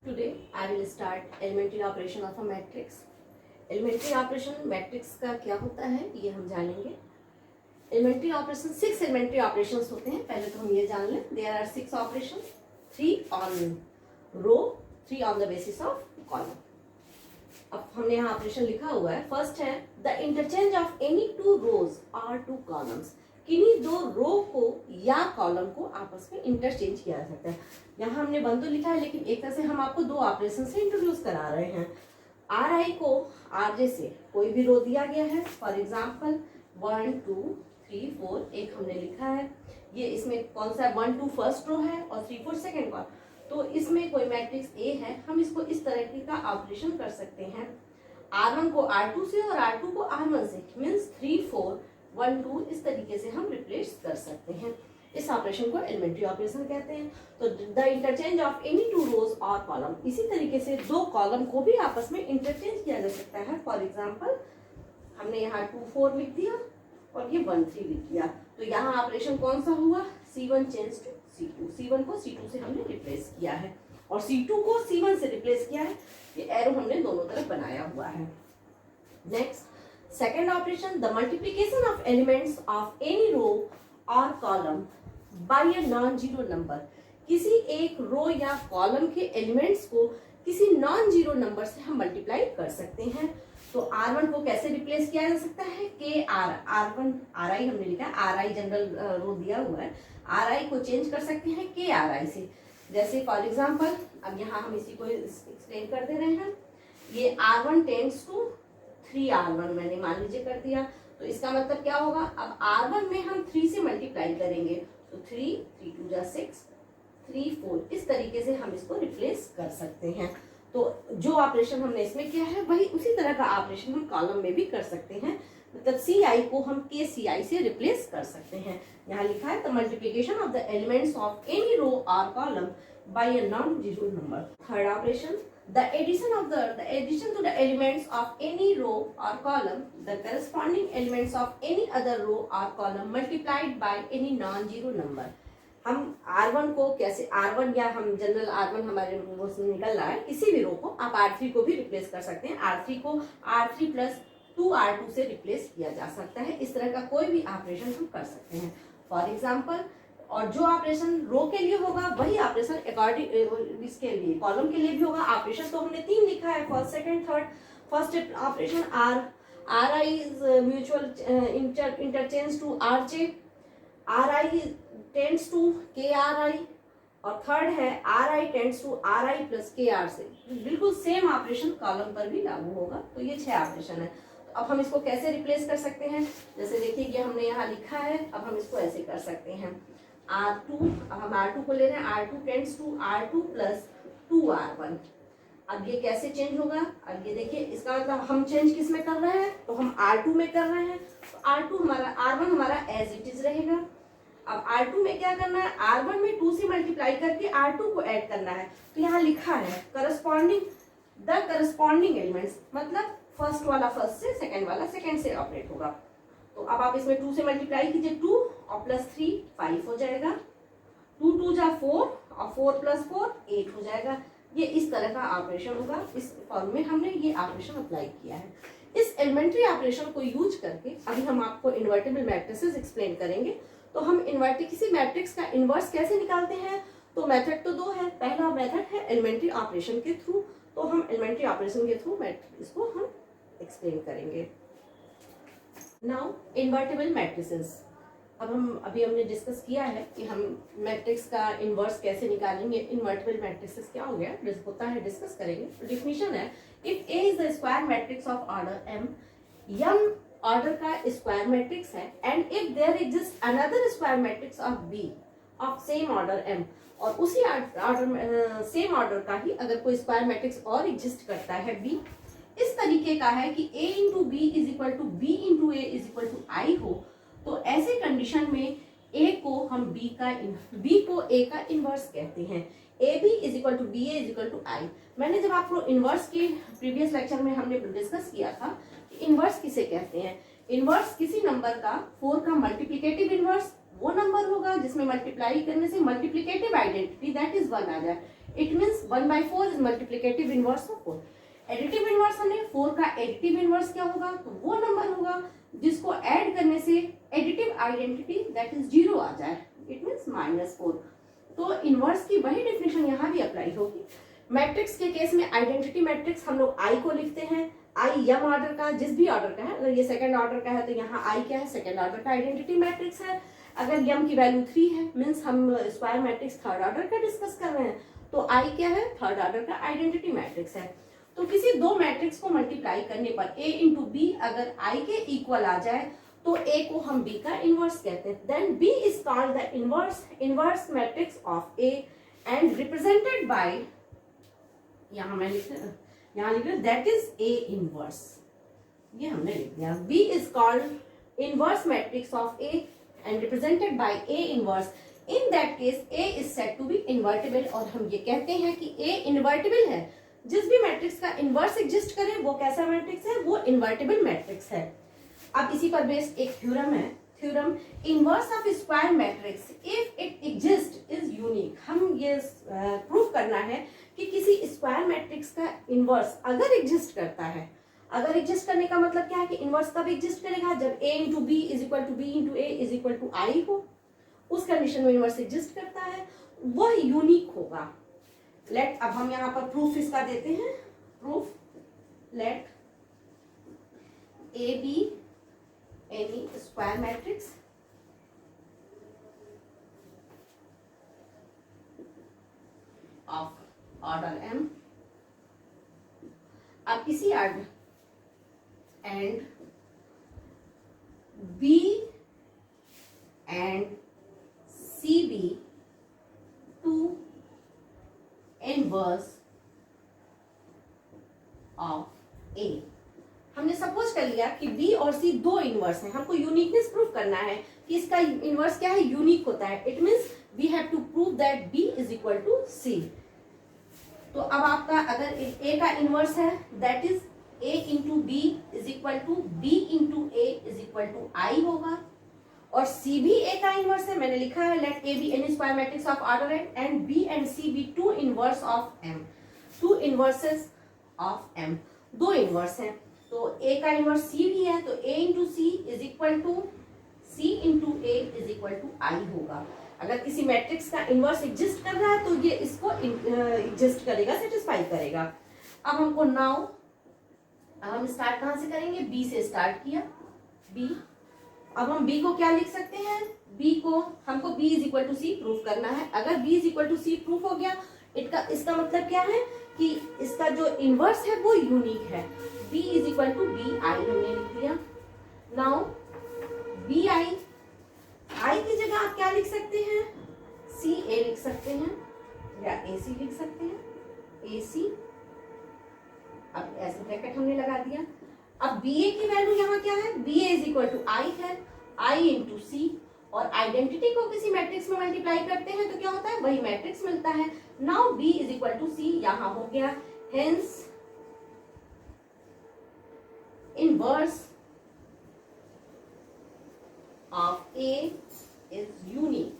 Today I will start elementary operation of a matrix. Elementary operation matrix का क्या होता है ये हम जानेंगे. Elementary operation 6 elementary operations होते हैं. पहले तो हम ये जान लें. There are 6 operations, 3 on row, 3 on the basis of column. अब हमने यहाँ ऑपरेशन लिखा हुआ है. फर्स्ट है the interchange of any two rows or two columns. किन्हीं दो रो को या कॉलम को आपस में इंटरचेंज किया जा सकता है. यहाँ हमने वन तो लिखा है लेकिन एक तरह से हम आपको दो ऑपरेशन से इंट्रोड्यूस करा रहे हैं. आर आई को आर जे से कोई भी रो दिया गया है. फॉर एग्जाम्पल 1 2 3 4 एक हमने लिखा है. ये इसमें कौन सा 1 2 फर्स्ट रो है और 3 4 सेकेंड कॉलम. तो इसमें कोई मैट्रिक्स ए है. हम इसको इस तरह का ऑपरेशन कर सकते हैं. R1 को R2 से और R2 को R1 से मीन्स 3 4 1 2 इस तरीके से हम रिप्लेस कर सकते हैं. इस ऑपरेशन को एलिमेंट्री ऑपरेशन कहते हैं. तो the interchange of any two rows or column. इसी तरीके से दो कॉलम को भी आपस में इंटरचेंज किया जा सकता है. फॉर एग्जाम्पल हमने यहाँ 2 4 लिख दिया और ये 1 3 लिख दिया. तो यहाँ ऑपरेशन कौन सा हुआ? C1 change to C2. C1 को C2 से हमने रिप्लेस किया है और C2 को C1 से रिप्लेस किया है. ये एरो हमने दोनों तरफ बनाया हुआ है. Next second operation, the multiplication of elements of any row or column by a non-zero number. किसी एक रो या कॉलम के एलिमेंट्स को किसी नॉन जीरो नंबर से हम मल्टीप्लाई कर सकते हैं. तो R1 को कैसे रिप्लेस किया जा सकता है? के R1 RI हमने लिखा है. RI जनरल रो दिया हुआ है. RI को चेंज कर सकते हैं के RI से. जैसे फॉर एग्जाम्पल अब यहाँ हम इसी को एक्सप्लेन कर दे रहे हैं. ये R1 टेंड्स टू 3R1 मैंने मान लीजिए कर दिया. तो इसका मतलब क्या होगा? अब R1 में हम 3 से मल्टीप्लाई करेंगे तो 3 3 2 जा 6 3 4 इस तरीके से हम इसको रिप्लेस कर सकते हैं. तो जो ऑपरेशन हमने इसमें किया है वही उसी तरह का ऑपरेशन हम कॉलम में भी कर सकते हैं. मतलब CI को हम के CI से रिप्लेस कर सकते हैं. यहाँ लिखा है the multiplication of the elements of any row or column by a non zero number. Third operation the addition to the elements of any row or column, the corresponding elements of any other row or column multiplied by any non-zero number. हम R1 को कैसे R1 या हम general R1 हमारे वो से निकल रहा है. किसी भी रो को आप R3 को भी रिप्लेस कर सकते हैं. R3 को R3 प्लस 2R2 से रिप्लेस किया जा सकता है. इस तरह का कोई भी ऑपरेशन हम कर सकते हैं. फॉर एग्जाम्पल और जो ऑपरेशन रो के लिए होगा वही ऑपरेशन अकॉर्डिंग इसके लिए कॉलम के लिए भी होगा. ऑपरेशन तो हमने 3 लिखा है. First second third. First operation RI is mutual interchange to RJ. RI tends to KRI और थर्ड है RI tends to RI plus KR से. बिल्कुल सेम ऑपरेशन कॉलम पर भी लागू होगा. तो ये 6 ऑपरेशन है. तो अब हम इसको कैसे रिप्लेस कर सकते हैं? जैसे देखिए कि हमने यहाँ लिखा है. अब हम इसको ऐसे कर सकते हैं. R2 अब हम R2 को ले रहे हैं. R2 tends to R2 plus 2R1. अब ये कैसे चेंज होगा? अब ये देखिए इसका मतलब हम चेंज किस में कर रहे हैं? तो हम R2 में कर रहे हैं. तो R2 हमारा R1 हमारा एज इट इज रहेगा. अब R2 में क्या करना है? R1 में 2 से मल्टीप्लाई करके R2 को ऐड करना है. तो यहाँ लिखा है करस्पॉन्डिंग एलिमेंट्स मतलब फर्स्ट वाला फर्स्ट से सेकेंड वाला सेकेंड से ऑपरेट होगा. तो अब आप इसमें 2 से मल्टीप्लाई कीजिए. 2 और प्लस 3 5 हो जाएगा. 2 2 जा 4 और 4 प्लस 4 8 हो जाएगा. ये इस तरह का ऑपरेशन होगा. इस फॉर्म में हमने ये ऑपरेशन अप्लाई किया है. इस एलिमेंट्री ऑपरेशन को यूज करके अभी हम आपको इन्वर्टिबल मैट्रिसेस एक्सप्लेन करेंगे. तो हम किसी मैट्रिक्स का इनवर्स कैसे निकालते हैं? तो मेथड तो 2 है. पहला मेथड है एलिमेंट्री ऑपरेशन के थ्रू. तो हम एलिमेंट्री ऑपरेशन के थ्रू इसको हम एक्सप्लेन करेंगे. Now invertible matrices. अब हमने डिस्कस किया है कि हम मैट्रिक्स का इनवर्स कैसे निकालेंगे. इन्वर्टिबल मैट्रिसेस क्या हो गया होता है डिस्कस करेंगे. डिफिनीशन है if A is the square matrix of order M. M order का स्क्वायर मैट्रिक्स है and if there exist another square matrix of B of same order M और उसी ऑर्डर सेम ऑर्डर का ही अगर कोई square matrix और exist करता है B इस तरीके का है कि A into B is equal to B into A is equal to I हो. तो ऐसे कंडीशन में A को हम B को A का इनवर्स कहते हैं. AB is equal to BA is equal to I. मैंने जब आपको इनवर्स के प्रीवियस लेक्चर में हमने डिस्कस किया था कि इनवर्स किसे कहते हैं. इनवर्स किसी नंबर का 4 का मल्टीप्लिकेटिव इनवर्स वो नंबर होगा जिसमें मल्टीप्लाई करने से मल्टीप्लिकेटिव आइडेंटिटी दैट इज 1 आ जाए. It means 1/4 is multiplicative inverse of 4। Additive inverse हमने 4 का एडिटिव इनवर्स क्या होगा, तो वो नंबर होगा जिसको ऐड करने से एडिटिव आइडेंटिटी दैट इज 0 आ जाए, इट मीन्स -4। तो इनवर्स की वही डेफिनेशन यहाँ भी अप्लाई होगी। मैट्रिक्स के केस में आइडेंटिटी मैट्रिक्स हम लोग आई को लिखते हैं, आई यम ऑर्डर का जिस भी ऑर्डर का है, अगर ये सेकंड ऑर्डर का है तो यहाँ आई क्या है, सेकंड ऑर्डर का आइडेंटिटी मैट्रिक्स है। अगर यम की वैल्यू 3 है मीन्स हम स्क्वायर मैट्रिक्स थर्ड ऑर्डर का डिस्कस कर रहे हैं, तो आई क्या है, थर्ड ऑर्डर का आइडेंटिटी मैट्रिक्स है। तो किसी दो मैट्रिक्स को मल्टीप्लाई करने पर ए इंटू बी अगर आई के इक्वल आ जाए तो ए को हम बी का इनवर्स कहते हैं। Then B is called the inverse matrix of A and represented by, यहाँ लिख रहे दैट इज ए इनवर्स, ये हमने लिख दिया। B is called inverse matrix of A and represented by A inverse. In that case A is said to be invertible, और हम ये कहते हैं कि ए इन्वर्टिबल है। जिस भी मैट्रिक्स का इनवर्स एग्जिस्ट करे वो कैसा मैट्रिक्स है, वो इन्वर्टिबल मैट्रिक्स है। अब इसी पर बेस्ड एक थ्योरम है, theorem inverse of square matrix if it exist is unique. हम ये प्रूव करना है कि किसी स्क्वायर मैट्रिक्स का इनवर्स अगर एग्जिस्ट करता है, अगर एग्जिस्ट करने का मतलब क्या है कि इनवर्स कब एग्जिस्ट करेगा, जब a into B is equal to बी into A is equal to I हो, उस कंडीशन में इनवर्स एग्जिस्ट करता है, वह यूनिक होगा। लेट, अब हम यहाँ पर प्रूफ इसका देते हैं, proof late A B any square matrix of order m। अब इसी order and B and CB to inverse of A। हमने सपोज कर लिया कि B और C दो इनवर्स हैं, हमको यूनिकनेस प्रूव करना है कि इसका इनवर्स क्या है, यूनिक होता है। It means we have to prove that B is equal to C। तो अब आपका अगर A का इनवर्स है that is A into B is equal to बी into A is equal to I होगा, और C भी A का इनवर्स है, मैंने लिखा है let A be any square matrix of order and B and C be two inverse of M, two inverses of M, दो इनवर्स हैं। तो A का इनवर्स C भी है, तो A into C is equal to C into A is equal to I होगा। अगर किसी मैट्रिक्स का इनवर्स एग्जिस्ट कर रहा है तो ये इसको एग्जिस्ट करेगा, सेटिस्फाई करेगा। अब हमको नाउ हम स्टार्ट कहाँ से करेंगे, बी से स्टार्ट किया, बी। अब हम बी को क्या लिख सकते हैं, बी को हमको B is equal to C proof करना है। अगर B is equal to C proof हो गया, इसका मतलब क्या है कि इसका जो इनवर्स है वो यूनिक है। B is equal to B I हमने लिख दिया। नाउ बी आई की जगह आप क्या लिख सकते हैं, सी ए लिख सकते हैं या ए सी लिख सकते हैं, ए सी। अब ऐसे ब्रैकेट हमने लगा दिया। अब बी ए की वैल्यू यहाँ क्या है, B A is equal to I है, आई इंटू सी, और आइडेंटिटी को किसी मैट्रिक्स में मल्टीप्लाई करते हैं तो क्या होता है, वही मैट्रिक्स मिलता है। Now B is equal to C यहाँ हो गया, hence inverse of A is unique.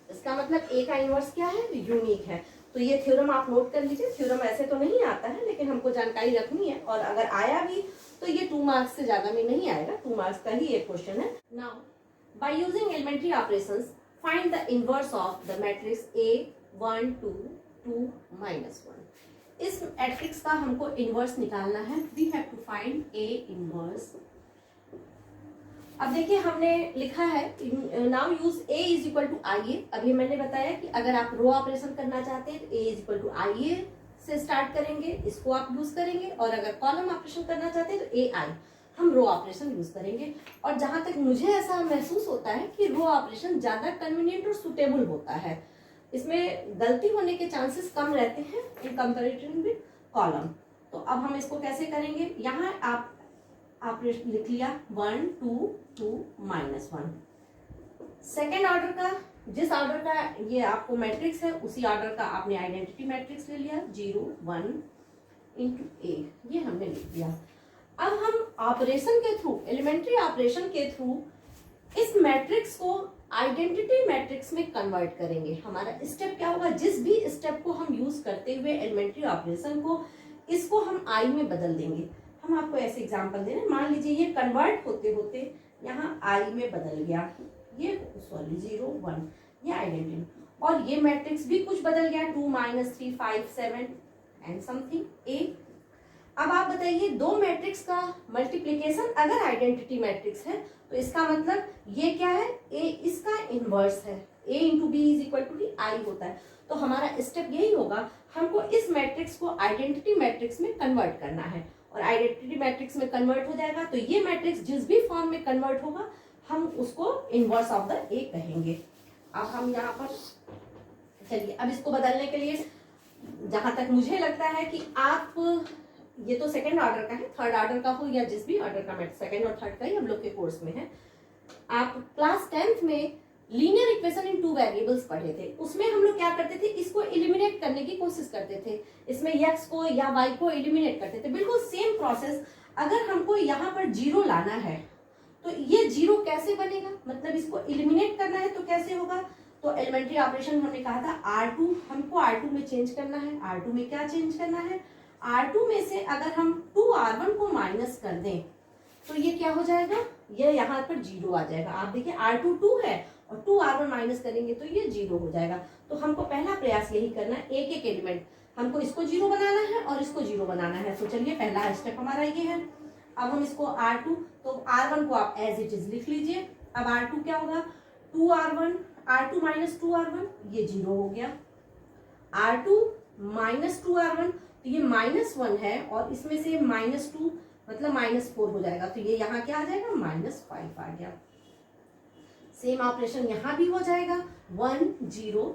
इसका मतलब ए का इनवर्स क्या है, यूनिक है। तो ये थ्योरम आप नोट कर लीजिए। थ्योरम ऐसे तो नहीं आता है लेकिन हमको जानकारी रखनी है, और अगर आया भी तो ये 2 मार्क्स से ज्यादा में नहीं आएगा, 2 मार्क्स का ही एक क्वेश्चन है। Now by using elementary operations find the inverse of the matrix A1 2 2 -1। इस मैट्रिक्स का हमको इनवर्स निकालना है। We have to find A inverse. अब देखिए हमने लिखा है now use A is equal to I A. अभी मैंने बताया कि अगर आप रो ऑपरेशन करना चाहते हैं तो A is equal to I ए से स्टार्ट करेंगे, इसको आप यूज करेंगे, और अगर कॉलम ऑपरेशन करना चाहते हैं तो ए आई, हम रो ऑपरेशन यूज करेंगे। और जहां तक मुझे ऐसा महसूस होता है कि रो ऑपरेशन ज्यादा कन्वीनियंट और सुटेबल होता है, इसमें गलती होने के चांसेस कम रहते हैं इन कंपैरिजन विद कॉलम। तो अब हम इसको कैसे करेंगे, यहाँ आप लिख लिया 1 2 2 -1। सेकेंड ऑर्डर का, जिस ऑर्डर का ये आपको मैट्रिक्स है उसी ऑर्डर का आपने आइडेंटिटी मैट्रिक्स ले लिया, 0 1 इंटू ए, ये हमने लिख दिया। अब हम ऑपरेशन के थ्रू, एलिमेंट्री ऑपरेशन के थ्रू इस मैट्रिक्स को आइडेंटिटी मैट्रिक्स में कन्वर्ट करेंगे। हमारा स्टेप क्या होगा, जिस भी स्टेप को हम यूज करते हुए एलिमेंट्री ऑपरेशन को, इसको हम आई में बदल देंगे। हम आपको ऐसे एग्जांपल दे रहे हैं, मान लीजिए ये कन्वर्ट होते होते यहाँ आई में बदल गया, ये सॉरी 0 1, ये आइडेंटिटी, और ये मैट्रिक्स भी कुछ बदल गया 2 -3 5 7 एंड समथिंग ए। अब आप बताइए, दो मैट्रिक्स का मल्टीप्लिकेशन अगर आइडेंटिटी मैट्रिक्स है तो इसका मतलब ये क्या है, ए इसका इनवर्स है, a into B is equal to D I होता है। तो हमारा स्टेप यही होगा, हमको इस मैट्रिक्स को आइडेंटिटी मैट्रिक्स में कन्वर्ट करना है, और आइडेंटिटी मैट्रिक्स में कन्वर्ट हो जाएगा तो ये मैट्रिक्स जिस भी फॉर्म में कन्वर्ट होगा हम उसको इनवर्स ऑफ द ए कहेंगे। अब हम यहाँ पर चलिए, अब इसको बदलने के लिए जहां तक मुझे लगता है कि आप, ये तो सेकंड ऑर्डर का है, थर्ड ऑर्डर का हो या जिस भी ऑर्डर का मैट्रिक्स, सेकंड और थर्ड का ही हम लोग के कोर्स में है। आप क्लास 10th में लीनियर इक्वेशन इन 2 वेरिएबल्स पढ़े थे, उसमें हम लोग क्या करते थे, इसको एलिमिनेट करने की कोशिश करते थे, इसमें x को या y को एलिमिनेट करते थे। बिल्कुल सेम प्रोसेस, अगर हमको यहाँ पर 0 लाना है तो ये 0 कैसे बनेगा, मतलब इसको एलिमिनेट करना है तो कैसे होगा, तो एलिमेंट्री ऑपरेशन हमने कहा था R2, हमको R2 में चेंज करना है। R2 में क्या चेंज करना है, R2 में से अगर हम 2R1 को माइनस कर दें तो ये क्या हो जाएगा, ये यहाँ पर 0 आ जाएगा। आप देखिए R2 2 है और 2R1 माइनस करेंगे तो ये 0 हो जाएगा। तो हमको पहला प्रयास यही करना है, एक एक एलिमेंट हमको इसको 0 बनाना है और इसको 0 बनाना है। तो चलिए पहला स्टेप हमारा ये है। अब हम इसको R2, तो R1 को आप एज इट इज लिख लीजिए। अब R2 क्या होगा, 2R1, R2 माइनस 2R1, ये 0 हो गया। R2 माइनस 2R1, तो ये -1 है और इसमें से -2 मतलब -4 हो जाएगा, तो ये यहाँ क्या आ जाएगा, -5 आ गया। सेम ऑपरेशन यहाँ भी हो जाएगा, 1 0,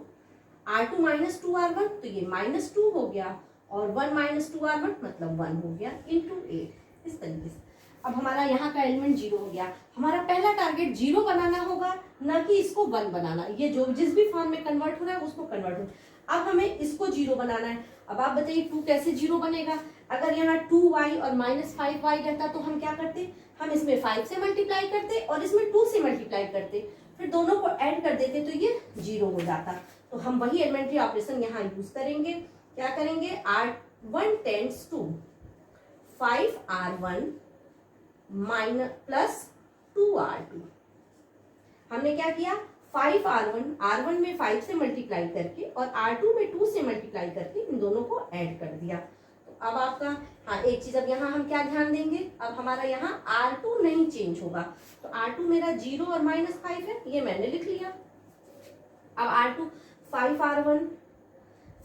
R2 माइनस 2R1, तो ये -2 हो गया, और 1 माइनस 2R1 मतलब 1 हो गया, इंटू 8, इस तरीके से। अब हमारा यहाँ का एलिमेंट 0 हो गया। हमारा पहला टारगेट 0 बनाना होगा, न कि इसको 1 बनाना। ये जो जिस भी फॉर्म में कन्वर्ट हो रहा है उसको कन्वर्ट हो। अब हमें इसको 0 बनाना है। अब आप बताइए 2 कैसे 0 बनेगा, अगर यहाँ 2y और -5y रहता तो हम क्या करते, हम इसमें 5 से मल्टीप्लाई करते और इसमें 2 से मल्टीप्लाई करते, फिर दोनों को ऐड कर देते तो ये 0 हो जाता। तो हम वही एलिमेंट्री ऑपरेशन यहाँ यूज करेंगे। क्या करेंगे, R1 tends to 5R1 plus 2R2। हमने क्या किया, 5R1, R1 में 5 से मल्टीप्लाई करके और R2 में 2 से मल्टीप्लाई करके इन दोनों को ऐड कर दिया। तो अब आपका, हाँ एक चीज, अब यहाँ हम क्या ध्यान देंगे, अब हमारा यहाँ R2 नहीं चेंज होगा, तो R2 मेरा 0 और -5 है, ये मैंने लिख लिया। अब R2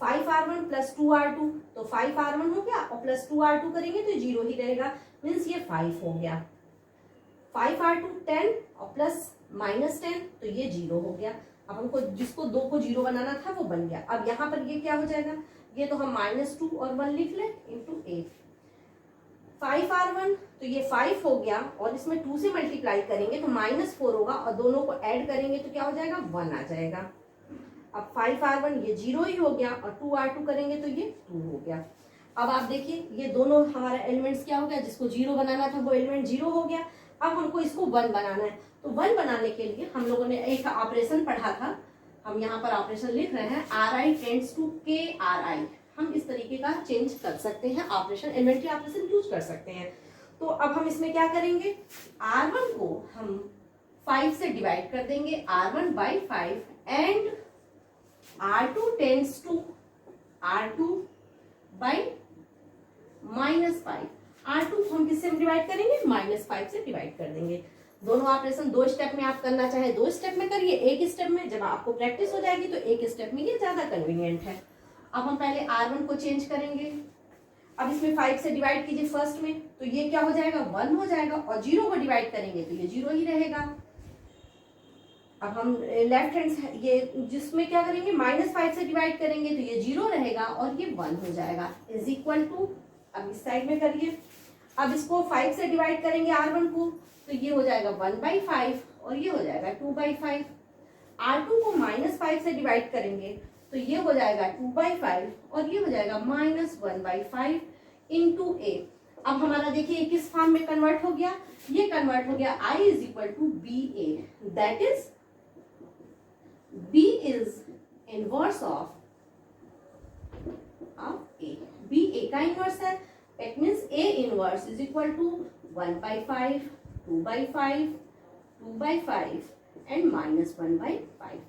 5R1 प्लस 2R2, तो 5R1 हो गया और प्लस 2R2 करेंगे तो 0 ही रहेगा, मीन्स ये 5 हो गया। 5R2 10 और प्लस -10, तो ये 0 हो गया। अब हमको जिसको 2 को 0 बनाना था वो बन गया। अब यहाँ पर ये क्या हो जाएगा, ये तो हम -2 और 1 लिख लें इंटू 8। 5R1, तो ये 5 हो गया और इसमें 2 से मल्टीप्लाई करेंगे तो -4 होगा और दोनों को ऐड करेंगे तो क्या हो जाएगा, 1 आ जाएगा। अब 5R1 ये 0 ही हो गया और 2R2 करेंगे तो ये 2 हो गया। अब आप देखिए ये दोनों हमारा एलिमेंट्स क्या हो गया, जिसको 0 बनाना था वो एलिमेंट 0 हो गया। अब हमको इसको 1 बनाना है, तो 1 बनाने के लिए हम लोगों ने एक ऑपरेशन पढ़ा था, हम यहाँ पर ऑपरेशन लिख रहे हैं, RI टेंड्स टू KRI। हम इस तरीके का चेंज कर सकते हैं ऑपरेशन, एलिमेंट्री ऑपरेशन यूज कर सकते हैं। तो अब हम इसमें क्या करेंगे, R1 को हम 5 से डिवाइड कर देंगे, R1 by 5 and R2 tends to R2 by -5। R2 को हम किससे डिवाइड करेंगे, -5 से डिवाइड कर देंगे। दोनों ऑपरेशन 2 स्टेप में आप करना चाहे 2 स्टेप में करिए, एक स्टेप में जब आपको प्रैक्टिस हो जाएगी तो एक स्टेप में ये ज्यादा कन्वीनियंट है। अब हम पहले R1 को चेंज करेंगे। अब इसमें 5 से डिवाइड कीजिए फर्स्ट में, तो ये क्या हो जाएगा, 1 हो जाएगा, और 0 को डिवाइड करेंगे तो ये 0 ही रहेगा। अब हम लेफ्ट हैंड ये जिसमें क्या करेंगे, -5 से डिवाइड करेंगे तो ये 0 रहेगा और ये 1 हो जाएगा, इज इक्वल टू, अब इस साइड में करिए। अब इसको 5 से डिवाइड करेंगे R1 को, तो ये हो जाएगा 1/5 और ये हो जाएगा 2/5। R2 को -5 से डिवाइड करेंगे तो ये हो जाएगा 2/5 और ये हो जाएगा -1/5 इंटू 8। अब हमारा देखिए किस फॉर्म में कन्वर्ट हो गया, ये कन्वर्ट हो गया I is equal to B A, that is B is inverse of A. B A का इनवर्स है, it means A inverse is equal to 1/5, 2/5, 2/5 and -1/5.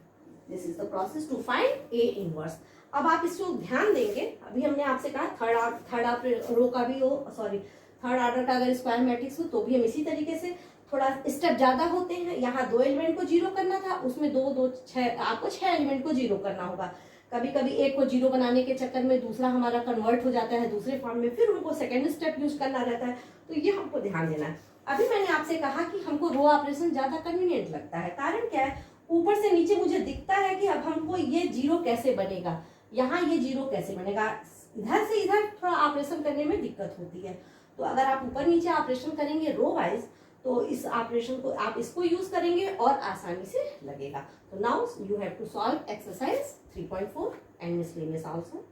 This is the process to find A inverse. अब आप इसको ध्यान देंगे, अभी हमने आपसे कहा थर्ड रो का भी हो, सॉरी थर्ड ऑर्डर का अगर स्क्वायर मैट्रिक्स हो तो भी हम इसी तरीके से, थोड़ा स्टेप ज्यादा होते हैं. यहाँ 2 एलिमेंट को जीरो करना था, उसमें 6 आपको 6 एलिमेंट को जीरो करना होगा. कभी कभी एक को जीरो बनाने के चक्कर में दूसरा हमारा कन्वर्ट हो जाता है दूसरे फॉर्म में, फिर उनको सेकेंड स्टेप यूज करना रहता है. तो ये हमको ध्यान देना है. अभी मैंने आपसे कहा कि हमको रो ऑपरेशन ज्यादा कन्वीनियंट लगता है. कारण क्या है, ऊपर से नीचे मुझे दिखता है कि अब हमको ये जीरो कैसे बनेगा, यहाँ ये जीरो कैसे बनेगा. इधर से इधर थोड़ा ऑपरेशन करने में दिक्कत होती है. तो अगर आप ऊपर नीचे ऑपरेशन करेंगे रो वाइज, तो इस ऑपरेशन को आप इसको यूज करेंगे और आसानी से लगेगा. तो now you have to solve exercise 3.4 and miscellaneous also.